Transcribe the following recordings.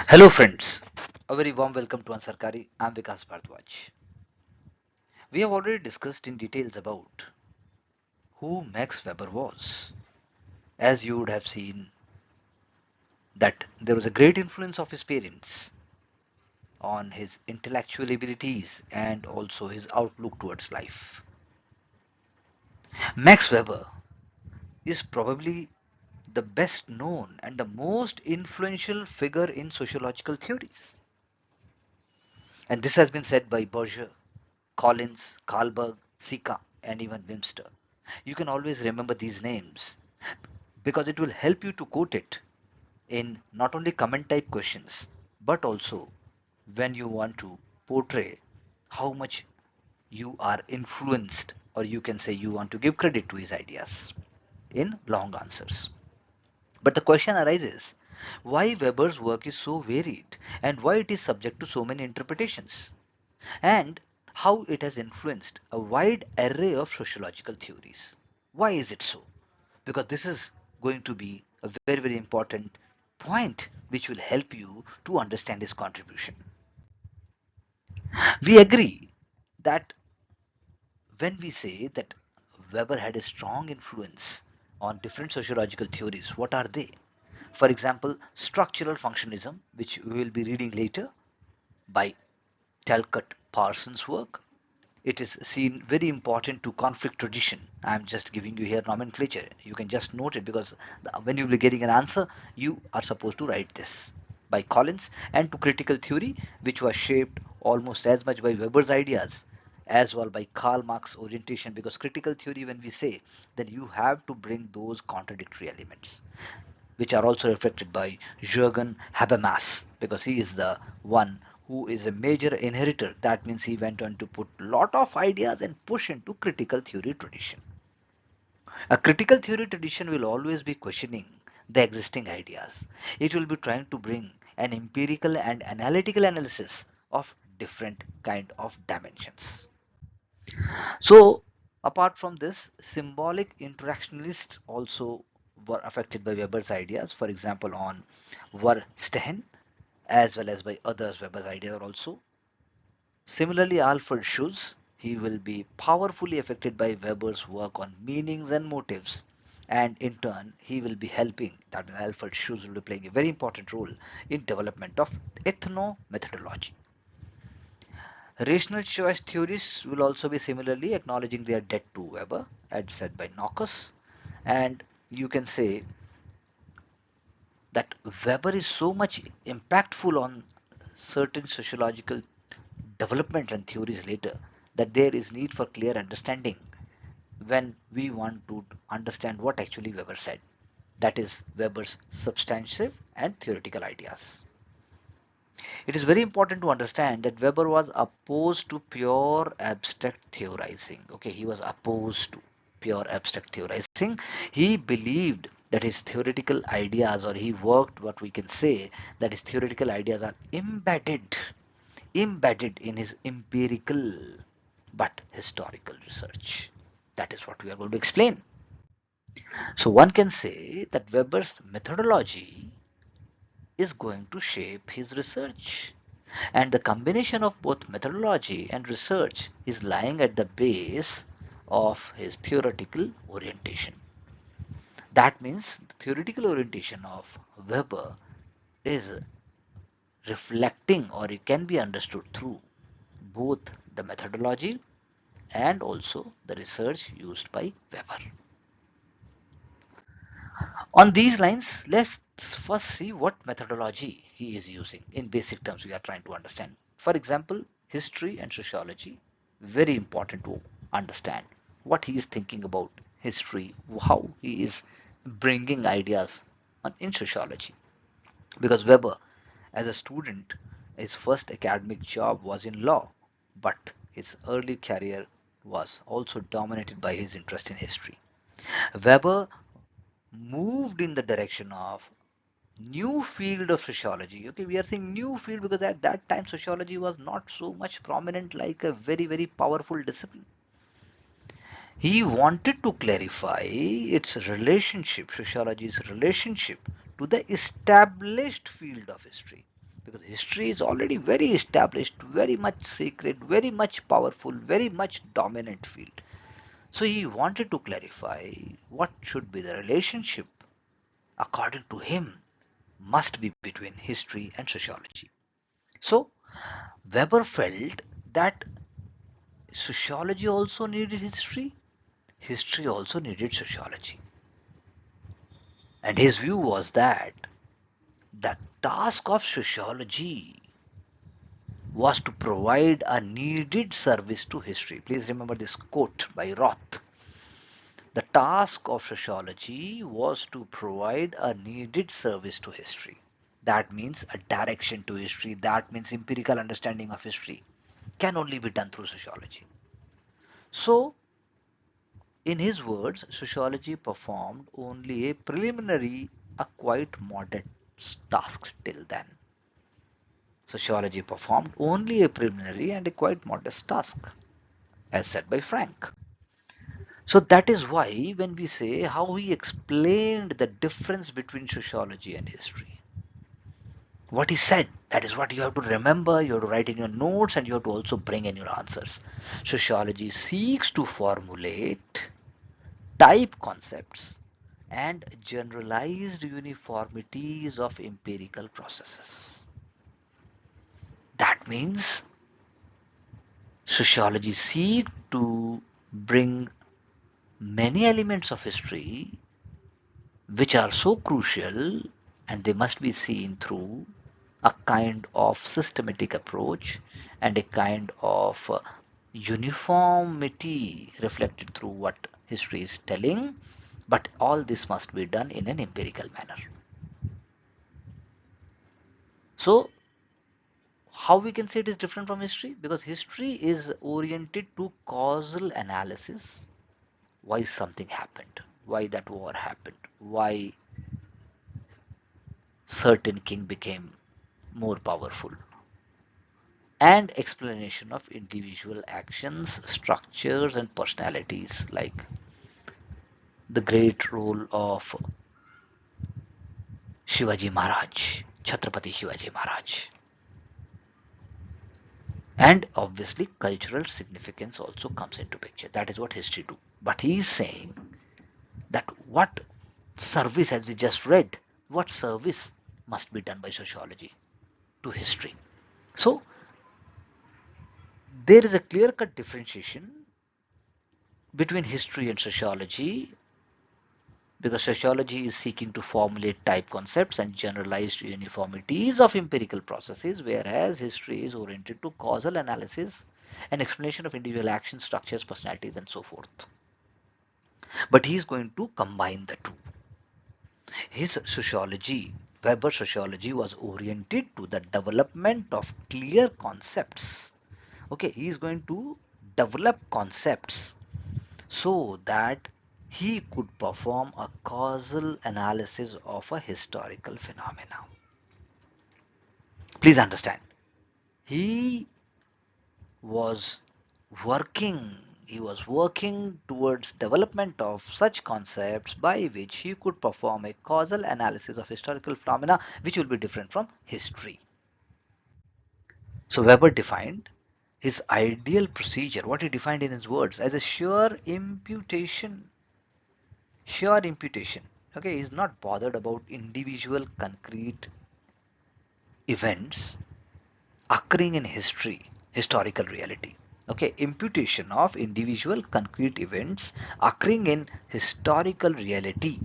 Hello friends, a very warm welcome to Ansarkari. I'm Vikas Bhardwaj. We have already discussed in details about who Max Weber was. As you would have seen that there was a great influence of his parents on his intellectual abilities and also his outlook towards life. Max Weber is probably the best known and the most influential figure in sociological theories. And this has been said by Bourdieu, Collins, Karlberg, Sika, and even Wimster. You can always remember these names because it will help you to quote it in not only comment type questions but also when you want to portray how much you are influenced, or you can say you want to give credit to his ideas in long answers. But the question arises, why Weber's work is so varied and why it is subject to so many interpretations, and how it has influenced a wide array of sociological theories. Why is it so? Because this is going to be a very, very important point which will help you to understand his contribution. We agree that when we say that Weber had a strong influence on different sociological theories, what are they? For example, structural functionalism, which we will be reading later by Talcott Parsons' work. It is seen very important to conflict tradition. I'm just giving you here nomenclature. You can just note it because when you'll be getting an answer, you are supposed to write this. By Collins, and to critical theory, which was shaped almost as much by Weber's ideas as well by Karl Marx orientation, because critical theory, when we say, then you have to bring those contradictory elements which are also reflected by Jürgen Habermas, because he is the one who is a major inheritor. That means he went on to put lot of ideas and push into critical theory tradition. A critical theory tradition will always be questioning the existing ideas. It will be trying to bring an empirical and analytical analysis of different kind of dimensions. So, apart from this, symbolic interactionists also were affected by Weber's ideas, for example, on verstehen, as well as by others. Weber's ideas also. Similarly, Alfred Schutz, he will be powerfully affected by Weber's work on meanings and motives, and in turn, he will be helping, that means Alfred Schutz will be playing a very important role in development of ethnomethodology. Rational choice theorists will also be similarly acknowledging their debt to Weber, as said by Knockus. And you can say that Weber is so much impactful on certain sociological developments and theories later that there is need for clear understanding when we want to understand what actually Weber said. That is Weber's substantive and theoretical ideas. It is very important to understand that Weber was opposed to pure abstract theorizing. Okay, he was opposed to pure abstract theorizing. He believed that his theoretical ideas, or he worked what we can say that his theoretical ideas are embedded in his empirical but historical research. That is what we are going to explain. So one can say that Weber's methodology is going to shape his research. And the combination of both methodology and research is lying at the base of his theoretical orientation. That means the theoretical orientation of Weber is reflecting, or it can be understood through both the methodology and also the research used by Weber. On these lines, let's first see what methodology he is using. In basic terms, we are trying to understand. For example, history and sociology, very important to understand what he is thinking about history, how he is bringing ideas in sociology. Because Weber, as a student, his first academic job was in law, but his early career was also dominated by his interest in history. Weber moved in the direction of new field of sociology. Okay, we are saying new field because at that time sociology was not so much prominent like a very, very powerful discipline. He wanted to clarify its relationship, sociology's relationship, to the established field of history. because history is already very established, very much sacred, very much powerful, very much dominant field. So he wanted to clarify what should be the relationship, according to him, must be between history and sociology. So Weber felt that sociology also needed history also needed sociology. And his view was that the task of sociology was to provide a needed service to history. Please remember this quote by Roth. The task of sociology was to provide a needed service to history. That means a direction to history, that means empirical understanding of history can only be done through sociology. So, in his words, sociology performed only a preliminary, a quite modest task till then. Sociology performed only a preliminary and a quite modest task, as said by Frank. So that is why when we say how he explained the difference between sociology and history, what he said, that is what you have to remember, you have to write in your notes, and you have to also bring in your answers. Sociology seeks to formulate type concepts and generalized uniformities of empirical processes. That means sociology seeks to bring many elements of history which are so crucial, and they must be seen through a kind of systematic approach and a kind of uniformity reflected through what history is telling, but all this must be done in an empirical manner. So how we can say it is different from history? Because history is oriented to causal analysis. Why something happened, why that war happened, why certain king became more powerful, and explanation of individual actions, structures, and personalities, like the great role of Shivaji Maharaj, Chhatrapati Shivaji Maharaj. And obviously cultural significance also comes into picture. That is what history do. But he is saying that what service, as we just read, what service must be done by sociology to history. So there is a clear-cut differentiation between history and sociology, because sociology is seeking to formulate type concepts and generalized uniformities of empirical processes, whereas history is oriented to causal analysis and explanation of individual actions, structures, personalities, and so forth. But he is going to combine the two. His sociology, Weber's sociology, was oriented to the development of clear concepts. Okay, he is going to develop concepts so that he could perform a causal analysis of a historical phenomena. Please understand, he was working he was working towards development of such concepts by which he could perform a causal analysis of historical phenomena, which will be different from history. So Weber defined his ideal procedure, what he defined in his words, as a sure imputation. Okay, he's not bothered about individual concrete events occurring in historical reality. Okay, imputation of individual concrete events occurring in historical reality.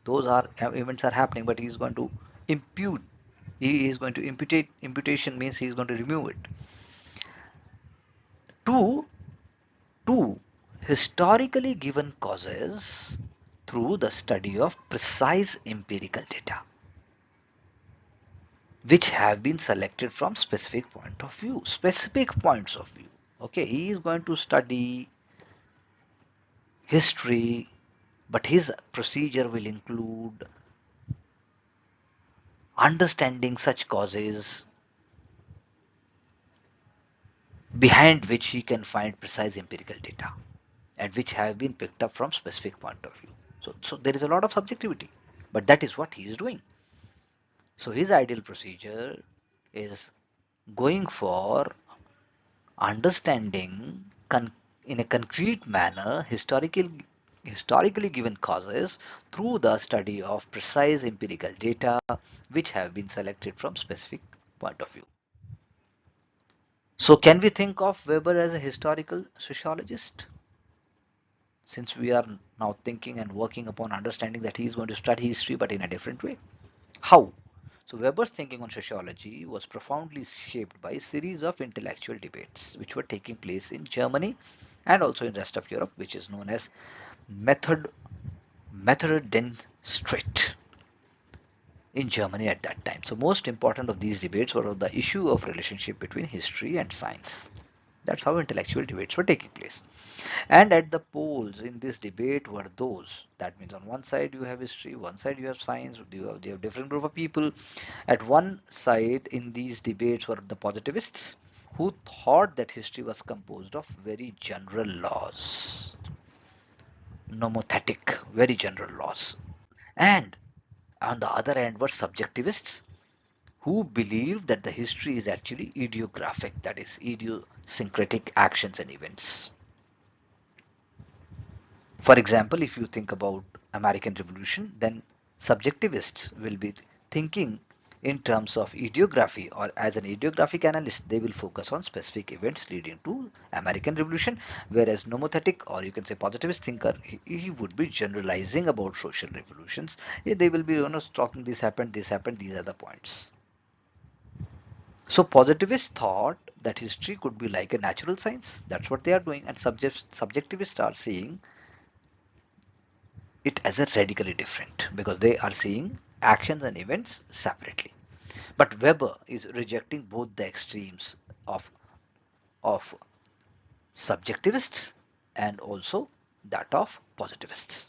Those are events are happening, but he's going to impute. He is going to imputate. Imputation means he is going to remove it. To historically given causes through the study of precise empirical data, which have been selected from specific points of view. Okay, he is going to study history, but his procedure will include understanding such causes behind which he can find precise empirical data, and which have been picked up from specific point of view. So there is a lot of subjectivity, but that is what he is doing. So his ideal procedure is going for understanding in a concrete manner historically given causes through the study of precise empirical data which have been selected from specific point of view. So can we think of Weber as a historical sociologist? Since we are now thinking and working upon understanding that he is going to study history but in a different way. How? So Weber's thinking on sociology was profoundly shaped by a series of intellectual debates which were taking place in Germany and also in the rest of Europe, which is known as method Methodenstreit in Germany at that time. So most important of these debates were on the issue of relationship between history and science. That's how intellectual debates were taking place. And at the poles in this debate were those. That means on one side you have history, one side you have science, you have different group of people. At one side in these debates were the positivists who thought that history was composed of very general laws, nomothetic, very general laws. And on the other end were subjectivists who believed that the history is actually idiographic, that is idiosyncratic actions and events. For example, if you think about American Revolution, then subjectivists will be thinking in terms of ideography, or as an ideographic analyst they will focus on specific events leading to American Revolution, whereas nomothetic or you can say positivist thinker, he would be generalizing about social revolutions. They will be talking this happened, these are the points. So positivists thought that history could be like a natural science. That's what they are doing, and subjectivists are seeing it as a radically different because they are seeing actions and events separately. But Weber is rejecting both the extremes of of subjectivists and also that of positivists.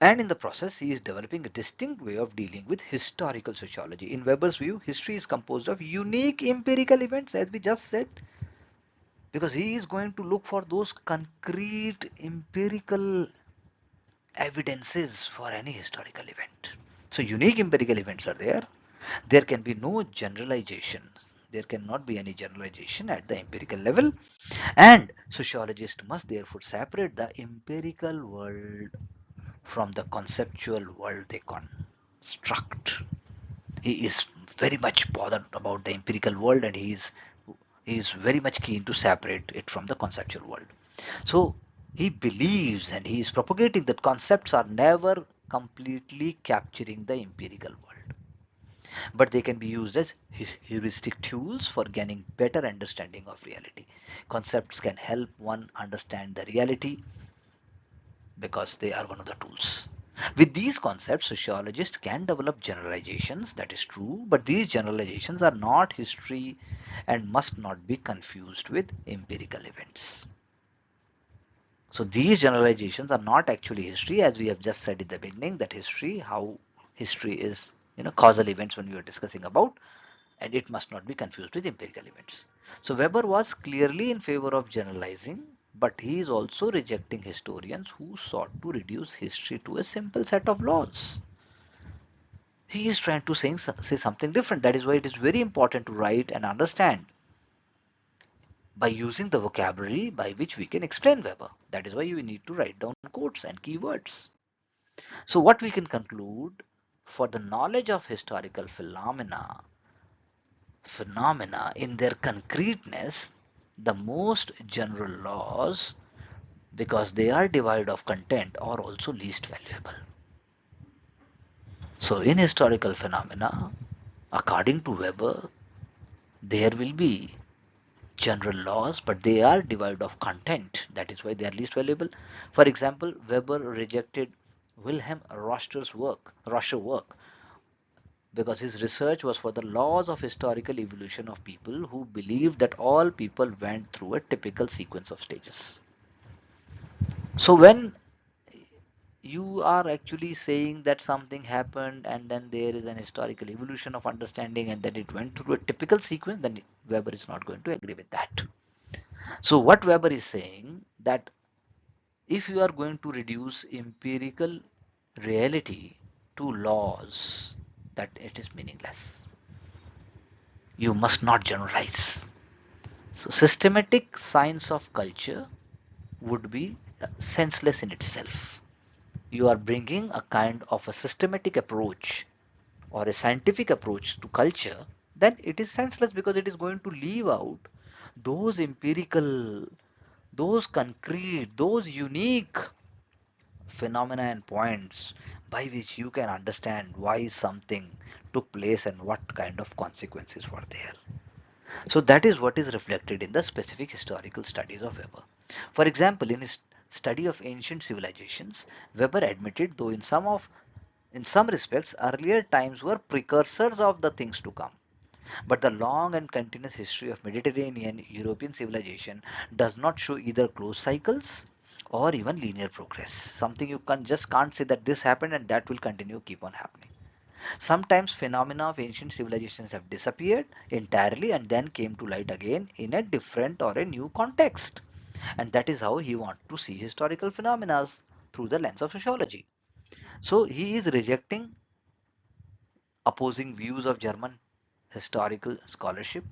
And in the process, he is developing a distinct way of dealing with historical sociology. In Weber's view, history is composed of unique empirical events, as we just said, because he is going to look for those concrete empirical evidences for any historical event. So unique empirical events are there. There can be no generalization. There cannot be any generalization at the empirical level. And sociologists must therefore separate the empirical world from the conceptual world they construct. He is very much bothered about the empirical world, and he is very much keen to separate it from the conceptual world. So he believes and he is propagating that concepts are never completely capturing the empirical world, but they can be used as heuristic tools for gaining better understanding of reality. Concepts can help one understand the reality because they are one of the tools. With these concepts, sociologists can develop generalizations, that is true, but these generalizations are not history and must not be confused with empirical events. So these generalizations are not actually history, as we have just said in the beginning, that history, how history is, causal events when we were discussing about, and it must not be confused with empirical events. So Weber was clearly in favor of generalizing, but he is also rejecting historians who sought to reduce history to a simple set of laws. He is trying to say something different. That is why it is very important to write and understand by using the vocabulary by which we can explain Weber. That is why you need to write down quotes and keywords. So what we can conclude, for the knowledge of historical phenomena in their concreteness, the most general laws, because they are devoid of content, are also least valuable. So in historical phenomena, according to Weber, there will be general laws, but they are devoid of content. That is why they are least valuable. For example, Weber rejected Wilhelm Roscher's work, because his research was for the laws of historical evolution of people who believed that all people went through a typical sequence of stages. So when you are actually saying that something happened and then there is an historical evolution of understanding and that it went through a typical sequence, then Weber is not going to agree with that. So what Weber is saying, that if you are going to reduce empirical reality to laws, that it is meaningless. You must not generalize. So systematic science of culture would be senseless in itself. You are bringing a kind of a systematic approach or a scientific approach to culture, then it is senseless because it is going to leave out those empirical, those concrete, those unique phenomena and points by which you can understand why something took place and what kind of consequences were there. So that is what is reflected in the specific historical studies of Weber. For example, in his study of ancient civilizations, Weber admitted, though in some respects earlier times were precursors of the things to come, but the long and continuous history of Mediterranean European civilization does not show either closed cycles or even linear progress. Something you can just can't say that this happened and that will continue keep on happening. Sometimes phenomena of ancient civilizations have disappeared entirely and then came to light again in a different or a new context. And that is how he wants to see historical phenomena through the lens of sociology. So he is rejecting opposing views of German historical scholarship,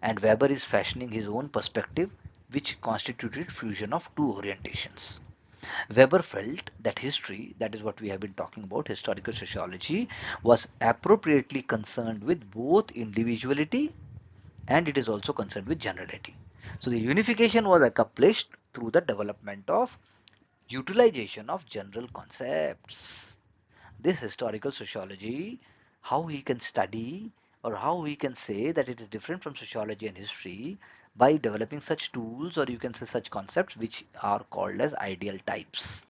and Weber is fashioning his own perspective, which constituted fusion of two orientations. Weber felt that history, that is what we have been talking about, historical sociology, was appropriately concerned with both individuality and it is also concerned with generality. So the unification was accomplished through the development of utilization of general concepts. This historical sociology, how he can study or how we can say that it is different from sociology and history by developing such tools or you can say such concepts which are called as ideal types.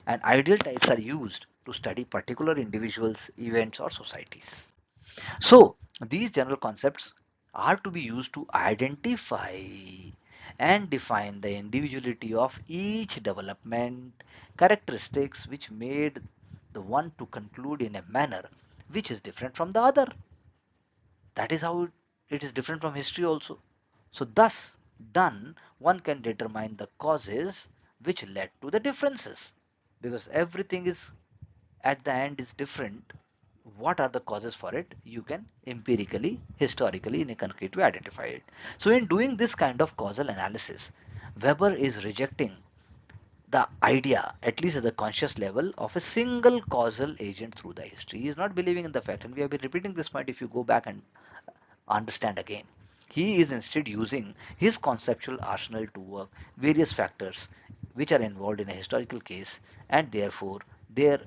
And ideal types are used to study particular individuals, events, or societies. So, these general concepts are to be used to identify and define the individuality of each development, characteristics which made the one to conclude in a manner which is different from the other. That is how it is different from history also. So, thus, done, one can determine the causes which led to the differences because everything is at the end is different. What are the causes for it? You can empirically, historically, in a concrete way identify it. So, in doing this kind of causal analysis, Weber is rejecting the idea, at least at the conscious level, of a single causal agent through the history. He is not believing in the fact, and we have been repeating this point if you go back and understand again. He is instead using his conceptual arsenal to work various factors which are involved in a historical case and therefore their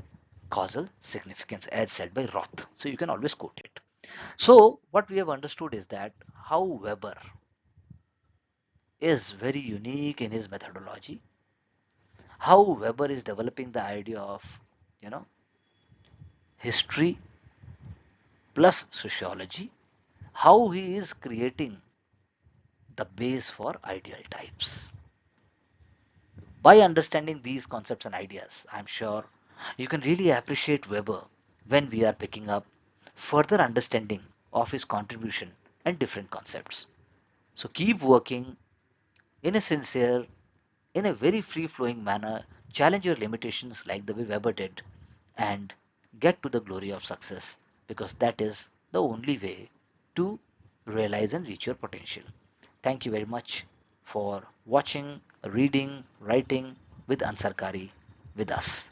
causal significance as said by Roth. So you can always quote it. So what we have understood is that how Weber is very unique in his methodology, how Weber is developing the idea of, you know, history plus sociology, how he is creating the base for ideal types. By understanding these concepts and ideas, I'm sure you can really appreciate Weber when we are picking up further understanding of his contribution and different concepts. So keep working in a sincere, in a very free flowing manner, challenge your limitations like the way Weber did, and get to the glory of success because that is the only way to realize and reach your potential. Thank you very much for watching, reading, writing with Ansarkari with us.